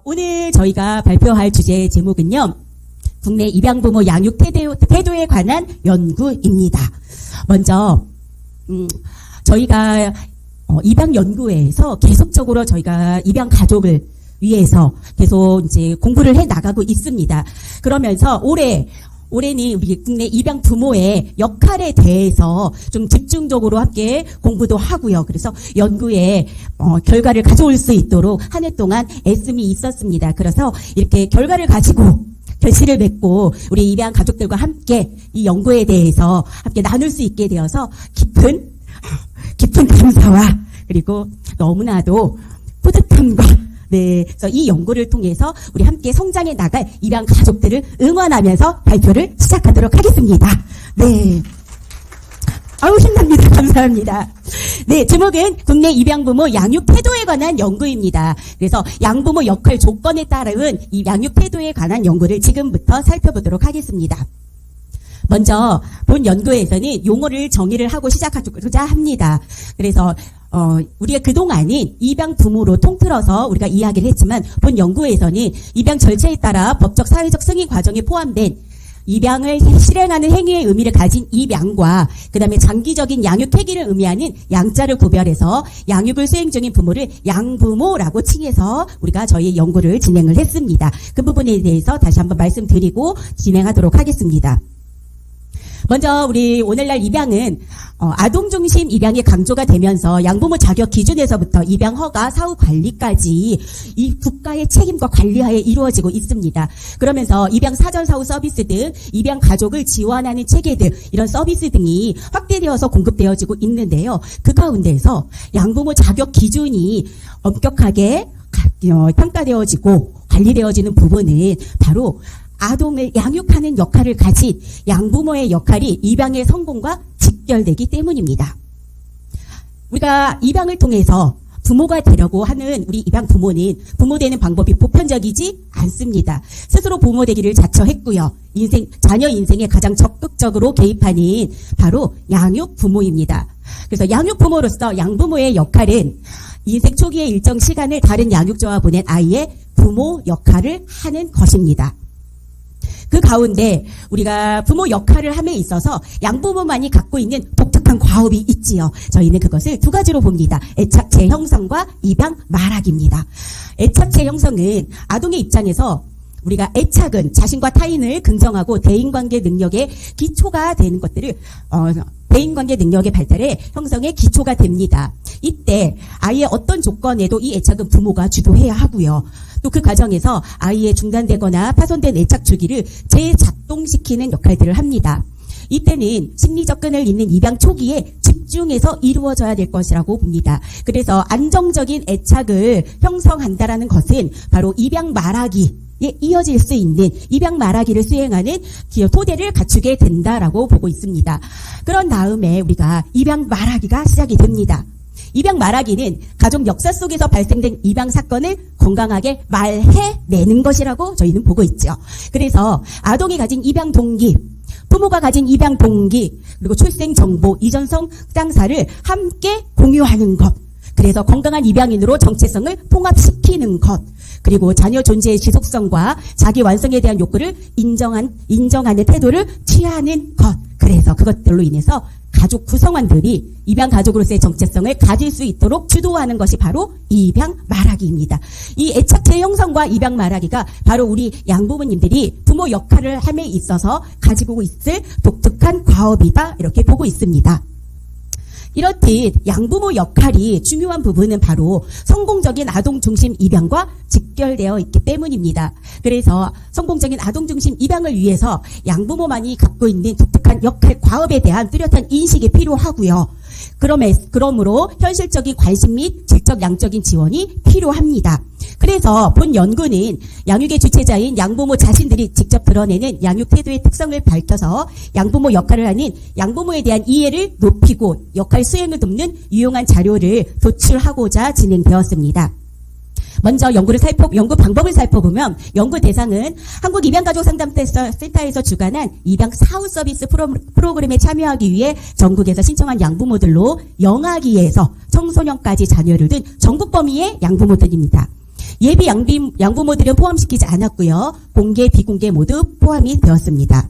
오늘 저희가 발표할 주제 제목은요. 국내 입양부모 양육 태도에 관한 연구입니다. 먼저 저희가 입양 연구회에서 계속적으로 저희가 입양 가족을 위해서 계속 이제 공부를 해 나가고 있습니다. 그러면서 올해는 우리 국내 입양 부모의 역할에 대해서 좀 집중적으로 함께 공부도 하고요. 그래서 연구에 결과를 가져올 수 있도록 한 해 동안 애씀이 있었습니다. 그래서 이렇게 결과를 가지고 결실을 맺고 우리 입양 가족들과 함께 이 연구에 대해서 함께 나눌 수 있게 되어서 깊은 감사와 그리고 너무나도 뿌듯함과 그래서 이 연구를 통해서 우리 함께 성장해 나갈 입양 가족들을 응원하면서 발표를 시작하도록 하겠습니다. 네. 아우, 신납니다. 감사합니다. 네, 제목은 국내 입양부모 양육 태도에 관한 연구입니다. 그래서 양부모 역할 조건에 따른 이 양육 태도에 관한 연구를 지금부터 살펴보도록 하겠습니다. 먼저 본 연구에서는 용어를 정의를 하고 시작하고자 합니다. 그래서 우리가 그동안은 입양 부모로 통틀어서 우리가 이야기를 했지만 본 연구에서는 입양 절차에 따라 법적 사회적 승인 과정에 포함된 입양을 실행하는 행위의 의미를 가진 입양과 그다음에 장기적인 양육 태기를 의미하는 양자를 구별해서 양육을 수행 중인 부모를 양부모라고 칭해서 우리가 저희 연구를 진행을 했습니다. 그 부분에 대해서 다시 한번 말씀드리고 진행하도록 하겠습니다. 먼저 우리 오늘날 입양은 아동중심 입양이 강조가 되면서 양부모 자격 기준에서부터 입양 허가, 사후 관리까지 이 국가의 책임과 관리하에 이루어지고 있습니다. 그러면서 입양 사전 사후 서비스 등 입양 가족을 지원하는 체계들 이런 서비스 등이 확대되어서 공급되어지고 있는데요. 그 가운데에서 양부모 자격 기준이 엄격하게 평가되어지고 관리되어지는 부분은 바로 아동을 양육하는 역할을 가진 양부모의 역할이 입양의 성공과 직결되기 때문입니다. 우리가 입양을 통해서 부모가 되려고 하는 우리 입양 부모는 부모 되는 방법이 보편적이지 않습니다. 스스로 부모 되기를 자처했고요. 자녀 인생에 가장 적극적으로 개입하는 바로 양육 부모입니다. 그래서 양육 부모로서 양부모의 역할은 인생 초기의 일정 시간을 다른 양육자와 보낸 아이의 부모 역할을 하는 것입니다. 그 가운데 우리가 부모 역할을 함에 있어서 양부모만이 갖고 있는 독특한 과업이 있지요. 저희는 그것을 두 가지로 봅니다. 애착체 형성과 입양 말하기입니다. 애착체 형성은 아동의 입장에서 우리가 애착은 자신과 타인을 긍정하고 대인관계 능력의 기초가 되는 것들을 대인관계 능력의 발달에 형성의 기초가 됩니다. 이때 아이의 어떤 조건에도 이 애착은 부모가 주도해야 하고요. 또 그 과정에서 아이의 중단되거나 파손된 애착 주기를 재작동시키는 역할들을 합니다. 이때는 심리적 끈을 잇는 입양 초기에 집중해서 이루어져야 될 것이라고 봅니다. 그래서 안정적인 애착을 형성한다라는 것은 바로 입양 말하기에 이어질 수 있는 입양 말하기를 수행하는 토대를 갖추게 된다라고 보고 있습니다. 그런 다음에 우리가 입양 말하기가 시작이 됩니다. 입양 말하기는 가족 역사 속에서 발생된 입양 사건을 건강하게 말해내는 것이라고 저희는 보고 있죠. 그래서 아동이 가진 입양 동기, 부모가 가진 입양 동기, 그리고 출생 정보, 이전 성장사를 함께 공유하는 것. 그래서 건강한 입양인으로 정체성을 통합시키는 것. 그리고 자녀 존재의 지속성과 자기 완성에 대한 욕구를 인정하는 태도를 취하는 것. 그래서 그것들로 인해서 가족 구성원들이 입양 가족으로서의 정체성을 가질 수 있도록 주도하는 것이 바로 입양 말하기입니다. 이 애착체 형성과 입양 말하기가 바로 우리 양부모님들이 부모 역할을 함에 있어서 가지고 있을 독특한 과업이다 이렇게 보고 있습니다. 이렇듯 양부모 역할이 중요한 부분은 바로 성공적인 아동중심 입양과 직결되어 있기 때문입니다. 그래서 성공적인 아동중심 입양을 위해서 양부모만이 갖고 있는 독특한 역할, 과업에 대한 뚜렷한 인식이 필요하고요. 그러므로 현실적인 관심 및 질적 양적인 지원이 필요합니다. 그래서 본 연구는 양육의 주체자인 양부모 자신들이 직접 드러내는 양육 태도의 특성을 밝혀서 양부모 역할을 하는 양부모에 대한 이해를 높이고 역할 수행을 돕는 유용한 자료를 도출하고자 진행되었습니다. 먼저 연구 방법을 살펴보면 연구 대상은 한국입양가족상담센터에서 주관한 입양 사후 서비스 프로그램에 참여하기 위해 전국에서 신청한 양부모들로 영아기에서 청소년까지 자녀를 둔 전국 범위의 양부모들입니다. 예비 양부모들은 포함시키지 않았고요. 공개, 비공개 모두 포함이 되었습니다.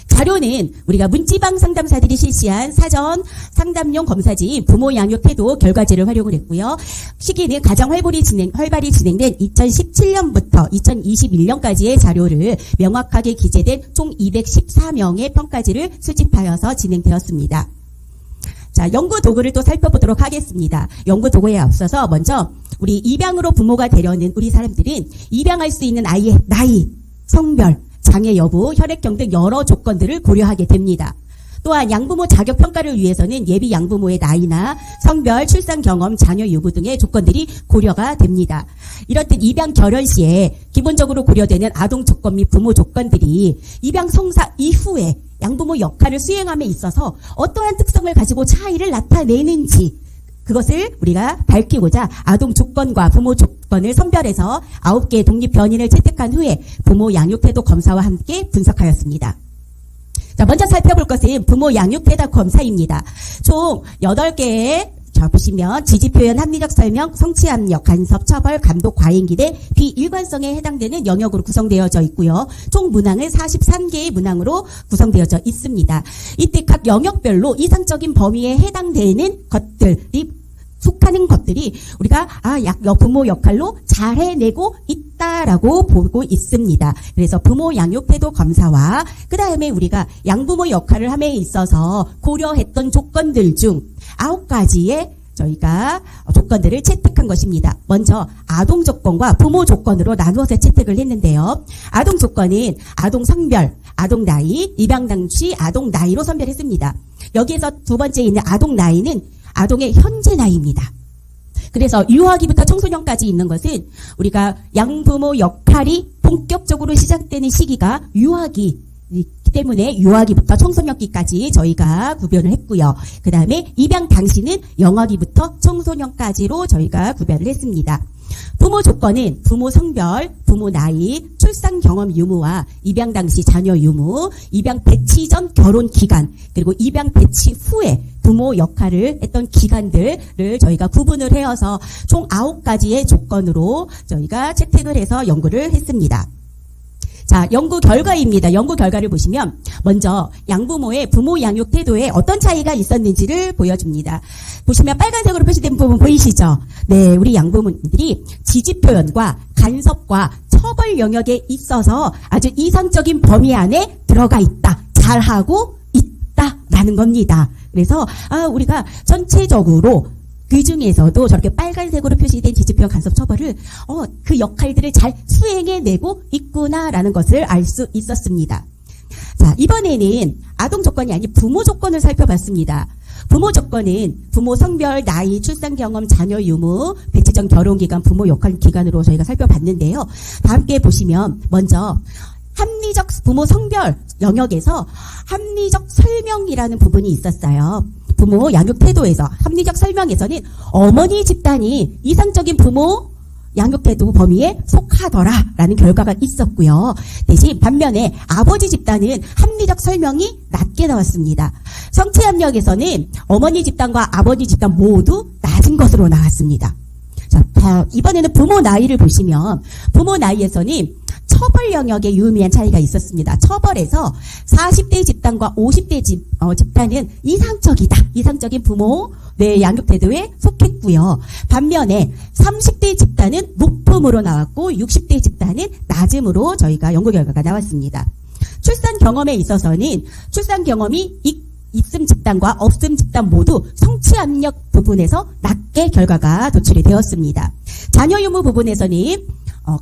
자료는 우리가 문지방 상담사들이 실시한 사전 상담용 검사지인 부모 양육 태도 결과지를 활용을 했고요. 시기는 가장 활발히 진행된 2017년부터 2021년까지의 자료를 명확하게 기재된 총 214명의 평가지를 수집하여서 진행되었습니다. 자, 연구 도구를 또 살펴보도록 하겠습니다. 연구 도구에 앞서서 먼저 우리 입양으로 부모가 되려는 우리 사람들은 입양할 수 있는 아이의 나이, 성별, 장애 여부, 혈액형 등 여러 조건들을 고려하게 됩니다. 또한 양부모 자격 평가를 위해서는 예비 양부모의 나이나 성별, 출산 경험, 자녀 유무 등의 조건들이 고려가 됩니다. 이렇듯 입양 결혼 시에 기본적으로 고려되는 아동 조건 및 부모 조건들이 입양 성사 이후에 양부모 역할을 수행함에 있어서 어떠한 특성을 가지고 차이를 나타내는지 그것을 우리가 밝히고자 아동 조건과 부모 조건을 선별해서 9개의 독립 변인을 채택한 후에 부모 양육 태도 검사와 함께 분석하였습니다. 자, 먼저 살펴볼 것은 부모 양육 태도 검사입니다. 총 8개의 자, 보시면 지지표현, 합리적 설명, 성취 압력, 간섭, 처벌, 감독, 과잉 기대, 비일관성에 해당되는 영역으로 구성되어져 있고요. 총 문항은 43개의 문항으로 구성되어져 있습니다. 이때 각 영역별로 이상적인 범위에 해당되는 것들이 속하는 것들이 우리가 부모 역할로 잘 해내고 있다라고 보고 있습니다. 그래서 부모 양육 태도 검사와 그 다음에 우리가 양부모 역할을 함에 있어서 고려했던 조건들 중 9가지의 저희가 조건들을 채택한 것입니다. 먼저 아동 조건과 부모 조건으로 나누어서 채택을 했는데요. 아동 조건은 아동 성별, 아동 나이, 입양 당시 아동 나이로 선별했습니다. 여기에서 두 번째 있는 아동 나이는 아동의 현재 나이입니다. 그래서 유아기부터 청소년까지 있는 것은 우리가 양부모 역할이 본격적으로 시작되는 시기가 유아기이기 때문에 유아기부터 청소년기까지 저희가 구별을 했고요. 그 다음에 입양 당시는 영아기부터 청소년까지로 저희가 구별을 했습니다. 부모 조건은 부모 성별, 부모 나이, 출산 경험 유무와 입양 당시 자녀 유무, 입양 배치 전 결혼 기간, 그리고 입양 배치 후에 부모 역할을 했던 기간들을 저희가 구분을 해서 총 9가지의 조건으로 저희가 채택을 해서 연구를 했습니다. 자, 연구 결과입니다. 연구 결과를 보시면 먼저 양부모의 부모 양육 태도에 어떤 차이가 있었는지를 보여줍니다. 보시면 빨간색으로 표시된 부분 보이시죠? 네, 우리 양부모님들이 지지 표현과 간섭과 처벌 영역에 있어서 아주 이상적인 범위 안에 들어가 있다. 잘하고 있다라는 겁니다. 그래서 우리가 전체적으로 그 중에서도 저렇게 빨간색으로 표시된 지지표현 간섭 처벌을 그 역할들을 잘 수행해내고 있구나라는 것을 알 수 있었습니다. 자, 이번에는 아동 조건이 아닌 부모 조건을 살펴봤습니다. 부모 조건은 부모 성별, 나이, 출산 경험, 자녀 유무, 배치 전 결혼 기간, 부모 역할 기간으로 저희가 살펴봤는데요. 다 함께 보시면 먼저 합리적 부모 성별 영역에서 합리적 설명이라는 부분이 있었어요. 부모 양육 태도에서 합리적 설명에서는 어머니 집단이 이상적인 부모 양육 태도 범위에 속하더라라는 결과가 있었고요. 대신 반면에 아버지 집단은 합리적 설명이 낮게 나왔습니다. 성취 압력에서는 어머니 집단과 아버지 집단 모두 낮은 것으로 나왔습니다. 자, 이번에는 부모 나이를 보시면 부모 나이에서는 처벌 영역에 유의미한 차이가 있었습니다. 처벌에서 40대 집단과 50대 집단은 이상적이다. 이상적인 부모 양육 태도에 속했고요. 반면에 30대 집단은 높음으로 나왔고 60대 집단은 낮음으로 저희가 연구 결과가 나왔습니다. 출산 경험에 있어서는 출산 경험이 있음 집단과 없음 집단 모두 성취 압력 부분에서 낮게 결과가 도출이 되었습니다. 자녀 유무 부분에서는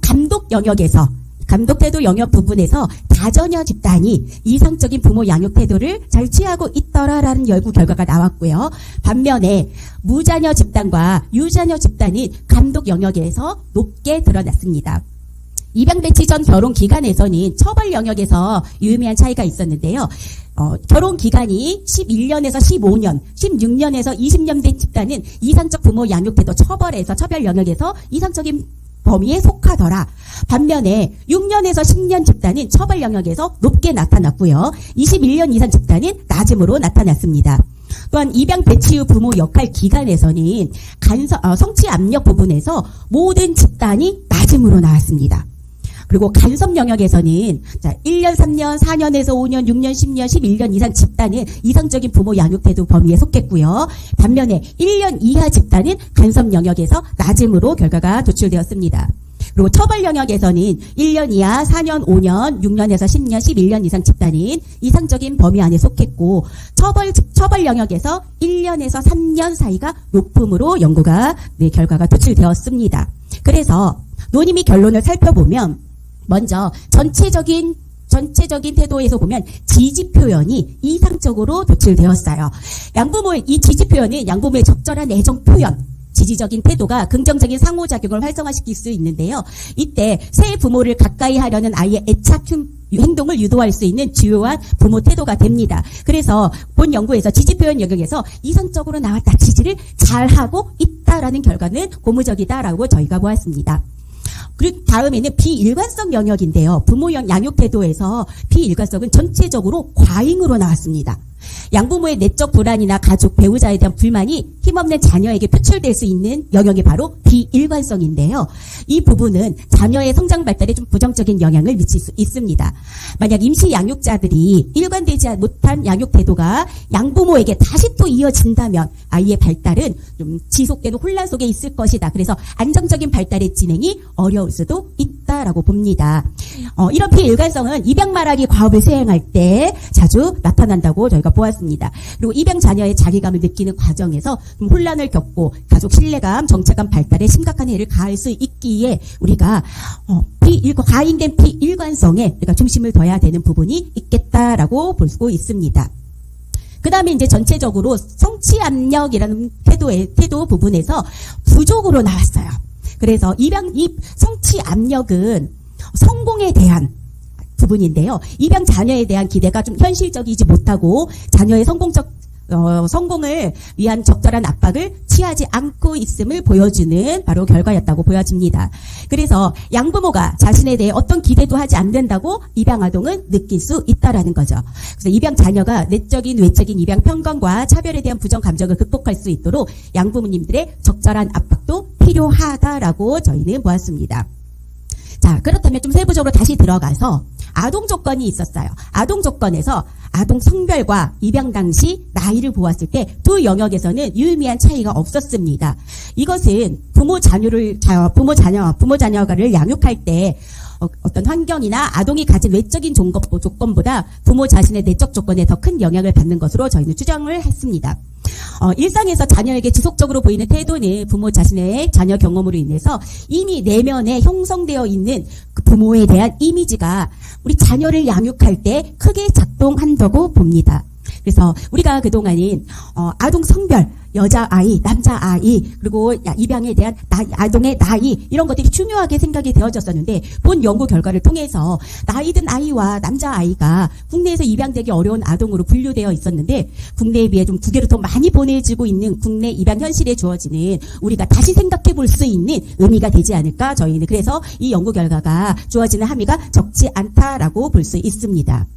감독 영역에서 감독 태도 영역 부분에서 다자녀 집단이 이상적인 부모 양육 태도를 잘 취하고 있더라라는 연구 결과가 나왔고요. 반면에 무자녀 집단과 유자녀 집단이 감독 영역에서 높게 드러났습니다. 입양 배치 전 결혼 기간에서는 처벌 영역에서 유의미한 차이가 있었는데요. 결혼 기간이 11년에서 15년, 16년에서 20년 된 집단은 이상적 부모 양육 태도 처벌에서 처벌 영역에서 이상적인 범위에 속하더라. 반면에 6년에서 10년 집단은 처벌 영역에서 높게 나타났고요. 21년 이상 집단은 낮음으로 나타났습니다. 또한 입양 배치 후 부모 역할 기간에서는 성취 압력 부분에서 모든 집단이 낮음으로 나왔습니다. 그리고 간섭 영역에서는 1년, 3년, 4년에서 5년, 6년, 10년, 11년 이상 집단은 이상적인 부모 양육 태도 범위에 속했고요. 반면에 1년 이하 집단은 간섭 영역에서 낮음으로 결과가 도출되었습니다. 그리고 처벌 영역에서는 1년 이하, 4년, 5년, 6년에서 10년, 11년 이상 집단은 이상적인 범위 안에 속했고 처벌 영역에서 1년에서 3년 사이가 높음으로 결과가 도출되었습니다. 그래서 논의 및 결론을 살펴보면 먼저 전체적인 태도에서 보면 지지 표현이 이상적으로 도출되었어요. 이 지지 표현은 양부모의 적절한 애정 표현, 지지적인 태도가 긍정적인 상호작용을 활성화시킬 수 있는데요. 이때 새 부모를 가까이 하려는 아이의 애착 행동을 유도할 수 있는 주요한 부모 태도가 됩니다. 그래서 본 연구에서 지지 표현 영역에서 이상적으로 나왔다, 지지를 잘하고 있다라는 결과는 고무적이다라고 저희가 보았습니다. 그리고 다음에는 비일관성 영역인데요. 부모 양육 태도에서 비일관성은 전체적으로 과잉으로 나왔습니다. 양부모의 내적 불안이나 가족, 배우자에 대한 불만이 힘없는 자녀에게 표출될 수 있는 영역이 바로 비일관성인데요. 이 부분은 자녀의 성장 발달에 좀 부정적인 영향을 미칠 수 있습니다. 만약 임시 양육자들이 일관되지 못한 양육 태도가 양부모에게 다시 또 이어진다면 아이의 발달은 좀 지속되는 혼란 속에 있을 것이다. 그래서 안정적인 발달의 진행이 어려울 수도 있다라고 봅니다. 이런 비일관성은 입양 말하기 과업을 수행할 때 자주 나타난다고 저희가 보았습니다. 그리고 입양 자녀의 자기감을 느끼는 과정에서 좀 혼란을 겪고 가족 신뢰감, 정체감 발달에 심각한 해를 가할 수 있기에 우리가 과잉된 비일관성에 우리가 중심을 둬야 되는 부분이 있겠다라고 볼 수 있습니다. 그 다음에 이제 전체적으로 성취 압력이라는 태도 부분에서 부족으로 나왔어요. 그래서 이 성취 압력은 성공에 대한 부분인데요. 입양 자녀에 대한 기대가 좀 현실적이지 못하고 자녀의 성공을 위한 적절한 압박을 취하지 않고 있음을 보여주는 바로 결과였다고 보여집니다. 그래서 양부모가 자신에 대해 어떤 기대도 하지 않는다고 입양 아동은 느낄 수 있다라는 거죠. 그래서 입양 자녀가 내적인, 외적인 입양 편견과 차별에 대한 부정 감정을 극복할 수 있도록 양부모님들의 적절한 압박도 필요하다라고 저희는 보았습니다. 자, 그렇다면 좀 세부적으로 다시 들어가서 아동 조건이 있었어요. 아동 조건에서 아동 성별과 입양 당시 나이를 보았을 때 두 영역에서는 유의미한 차이가 없었습니다. 이것은 부모 자녀를 양육할 때 어떤 환경이나 아동이 가진 외적인 조건보다 부모 자신의 내적 조건에 더 큰 영향을 받는 것으로 저희는 추정을 했습니다. 일상에서 자녀에게 지속적으로 보이는 태도는 부모 자신의 자녀 경험으로 인해서 이미 내면에 형성되어 있는 그 부모에 대한 이미지가 우리 자녀를 양육할 때 크게 작동한다고 봅니다. 그래서 우리가 그동안은 아동 성별, 여자아이, 남자아이, 그리고 입양에 대한 아동의 나이 이런 것들이 중요하게 생각이 되어졌었는데 본 연구 결과를 통해서 나이 든 아이와 남자아이가 국내에서 입양되기 어려운 아동으로 분류되어 있었는데 국내에 비해 좀 국외로 더 많이 보내지고 있는 국내 입양 현실에 주어지는 우리가 다시 생각해 볼 수 있는 의미가 되지 않을까 저희는 그래서 이 연구 결과가 주어지는 함의가 적지 않다라고 볼 수 있습니다.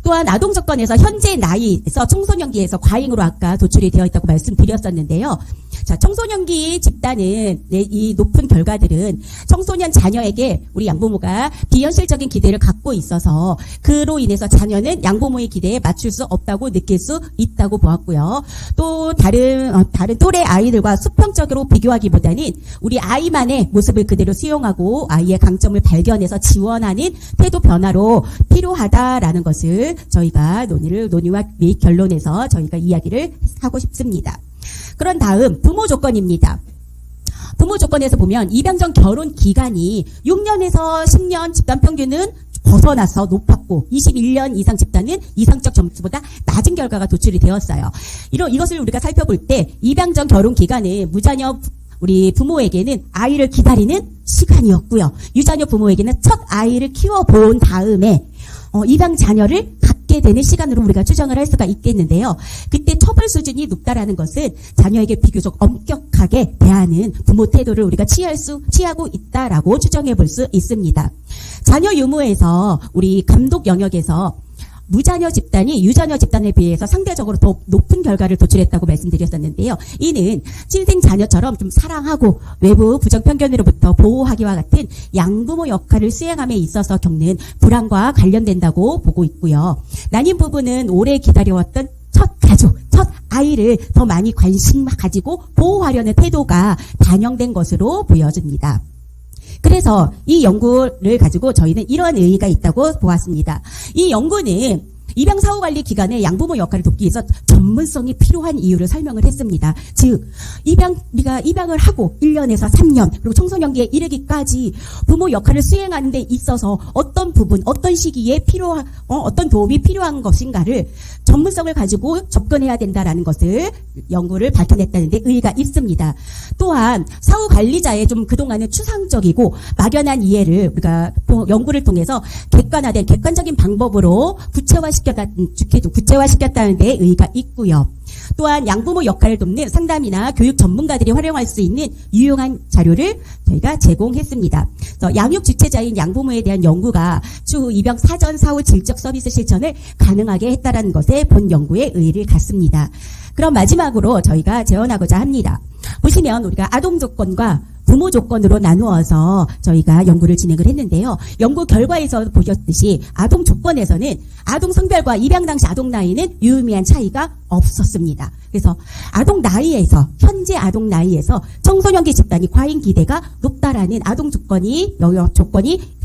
또한 아동 조건에서 현재 나이에서 청소년기에서 과잉으로 아까 도출이 되어 있다고 말씀드렸었는데요. 자, 청소년기 집단은 이 높은 결과들은 청소년 자녀에게 우리 양부모가 비현실적인 기대를 갖고 있어서 그로 인해서 자녀는 양부모의 기대에 맞출 수 없다고 느낄 수 있다고 보았고요. 또 다른 또래 아이들과 수평적으로 비교하기보다는 우리 아이만의 모습을 그대로 수용하고 아이의 강점을 발견해서 지원하는 태도 변화로 필요하다라는 것을 저희가 논의와 및 결론에서 저희가 이야기를 하고 싶습니다. 그런 다음 부모 조건입니다. 부모 조건에서 보면 입양 전 결혼 기간이 6년에서 10년 집단 평균은 벗어나서 높았고 21년 이상 집단은 이상적 점수보다 낮은 결과가 도출이 되었어요. 이것을 우리가 살펴볼 때 입양 전 결혼 기간은 무자녀 우리 부모에게는 아이를 기다리는 시간이었고요. 유자녀 부모에게는 첫 아이를 키워본 다음에 입양 자녀를 갖게 되는 시간으로 우리가 추정을 할 수가 있겠는데요. 그때 처벌 수준이 높다라는 것은 자녀에게 비교적 엄격하게 대하는 부모 태도를 우리가 취하고 있다라고 추정해 볼 수 있습니다. 자녀 유무에서 우리 감독 영역에서 무자녀 집단이 유자녀 집단에 비해서 상대적으로 더 높은 결과를 도출했다고 말씀드렸었는데요. 이는 친생 자녀처럼 좀 사랑하고 외부 부정편견으로부터 보호하기와 같은 양부모 역할을 수행함에 있어서 겪는 불안과 관련된다고 보고 있고요. 난임 부부는 오래 기다려왔던 첫 가족, 첫 아이를 더 많이 관심 가지고 보호하려는 태도가 반영된 것으로 보여집니다. 그래서 이 연구를 가지고 저희는 이런 의의가 있다고 보았습니다. 이 연구는 입양 사후 관리 기간에 양부모 역할을 돕기 위해서 전문성이 필요한 이유를 설명을 했습니다. 즉, 우리가 입양을 하고 1년에서 3년, 그리고 청소년기에 이르기까지 부모 역할을 수행하는 데 있어서 어떤 부분, 어떤 시기에 어떤 도움이 필요한 것인가를 전문성을 가지고 접근해야 된다라는 것을 연구를 밝혀냈다는 데 의의가 있습니다. 또한 사후 관리자의 좀 그동안은 추상적이고 막연한 이해를 우리가 연구를 통해서 객관적인 방법으로 구체화시켰다는 데 의의가 있고요. 또한 양부모 역할을 돕는 상담이나 교육 전문가들이 활용할 수 있는 유용한 자료를 저희가 제공했습니다. 그래서 양육 주체자인 양부모에 대한 연구가 추후 입양 사전 사후 질적 서비스 실천을 가능하게 했다는 것에 본 연구의 의의를 갖습니다. 그럼 마지막으로 저희가 제언하고자 합니다. 보시면 우리가 아동 조건과 부모 조건으로 나누어서 저희가 연구를 진행을 했는데요. 연구 결과에서 보셨듯이 아동 조건에서는 아동 성별과 입양 당시 아동 나이는 유의미한 차이가 없었습니다. 그래서 현재 아동 나이에서 청소년기 집단이 과잉 기대가 높다라는 아동 조건이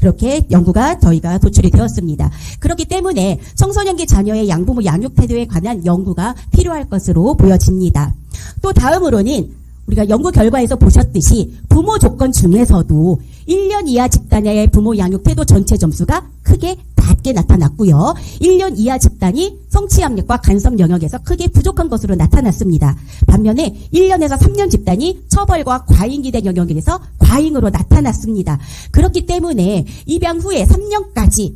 그렇게 연구가 저희가 도출이 되었습니다. 그렇기 때문에 청소년기 자녀의 양부모 양육 태도에 관한 연구가 필요할 것으로 보여집니다. 또 다음으로는 우리가 연구 결과에서 보셨듯이 부모 조건 중에서도 1년 이하 집단의 부모 양육 태도 전체 점수가 크게 낮게 나타났고요. 1년 이하 집단이 성취 압력과 간섭 영역에서 크게 부족한 것으로 나타났습니다. 반면에 1년에서 3년 집단이 처벌과 과잉 기대 영역에서 과잉으로 나타났습니다. 그렇기 때문에 입양 후에 3년까지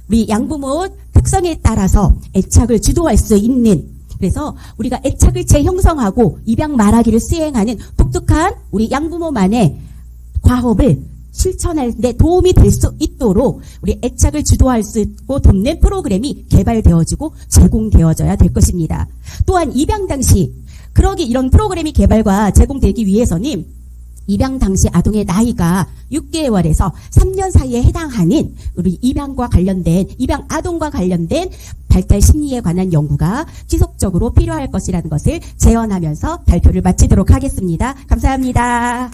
우리 양부모 특성에 따라서 애착을 주도할 수 있는, 그래서 우리가 애착을 재형성하고 입양 말하기를 수행하는 독특한 우리 양부모만의 과업을 실천할 데 도움이 될 수 있도록 우리 애착을 주도할 수 있고 돕는 프로그램이 개발되어지고 제공되어져야 될 것입니다. 또한 입양 당시 이런 프로그램이 개발과 제공되기 위해서는 입양 당시 아동의 나이가 6개월에서 3년 사이에 해당하는 우리 입양 아동과 관련된 발달 심리에 관한 연구가 지속적으로 필요할 것이라는 것을 제언하면서 발표를 마치도록 하겠습니다. 감사합니다.